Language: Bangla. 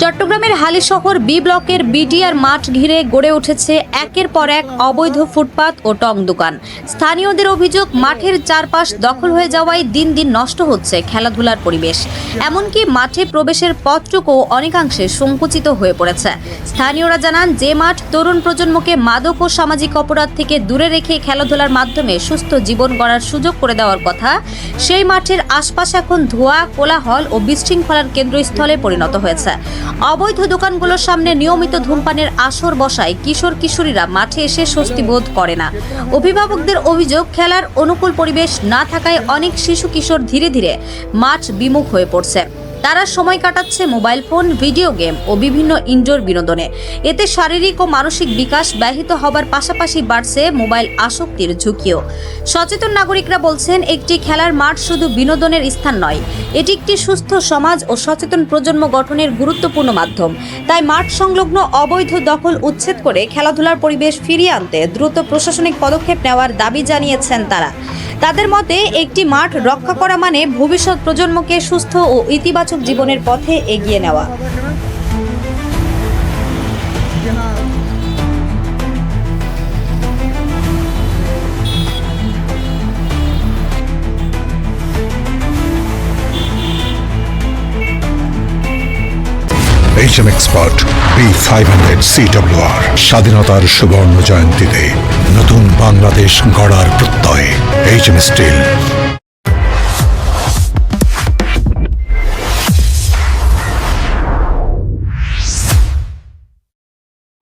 চট্টগ্রামের হালিশহর বি ব্লকের বিডিআর মাঠ ঘিরে গড়ে উঠেছে একের পর এক অবৈধ ফুটপাত ও টং দোকান। স্থানীয়দের অভিযোগ, মাঠের চারপাশ দখল হয়ে যাওয়ায় দিন দিন নষ্ট হচ্ছে খেলাধুলার পরিবেশ। এমনকি মাঠে প্রবেশের পথটুকু অনেকাংশে সংকুচিত হয়ে পড়েছে। স্থানীয়রা জানান, যে মাঠ তরুণ প্রজন্মকে মাদক ও সামাজিক অপরাধ থেকে দূরে রেখে খেলাধুলার মাধ্যমে সুস্থ জীবন গড়ার সুযোগ করে দেওয়ার কথা, সেই মাঠের আশপাশ এখন ধোঁয়া, কোলাহল ও বিশৃঙ্খলার কেন্দ্রস্থলে পরিণত হয়েছে। অবৈধ দোকানগুলোর সামনে নিয়মিত ধূমপানের আসর বসায় কিশোর কিশোরীরা মাঠে এসে স্বস্তি বোধ করে না। অভিভাবকদের অভিযোগ, খেলার অনুকূল পরিবেশ না থাকায় অনেক শিশু কিশোর ধীরে ধীরে মাঠ বিমুখ হয়ে পড়ছে। তারা সময় কাটাচ্ছে মোবাইল ফোন, ভিডিও গেম ও বিভিন্ন ইনডোর বিনোদনে। এতে শারীরিক ও মানসিক বিকাশ ব্যাহত হবার পাশাপাশি বাড়ছে মোবাইল আসক্তির ঝুঁকিও। সচেতন নাগরিকরা বলছেন, একটি খেলার মাঠ শুধু বিনোদনের স্থান নয়, এটি একটি সুস্থ সমাজ ও সচেতন প্রজন্ম গঠনের গুরুত্বপূর্ণ মাধ্যম। তাই মাঠ সংলগ্ন অবৈধ দখল উচ্ছেদ করে খেলাধুলার পরিবেশ ফিরিয়ে আনতে দ্রুত প্রশাসনিক পদক্ষেপ নেওয়ার দাবি জানিয়েছেন তারা। তাদের মতে, একটি মাঠ রক্ষা করা মানে ভবিষ্যৎ প্রজন্মকে সুস্থ ও ইতিবাচক জীবনের পথে এগিয়ে নেওয়া। HM Expert B500 CWR স্বাধীনতার সুবর্ণ জয়ন্তীতে নতুন বাংলাদেশ গড়ার প্রত্যয়। HM Steel।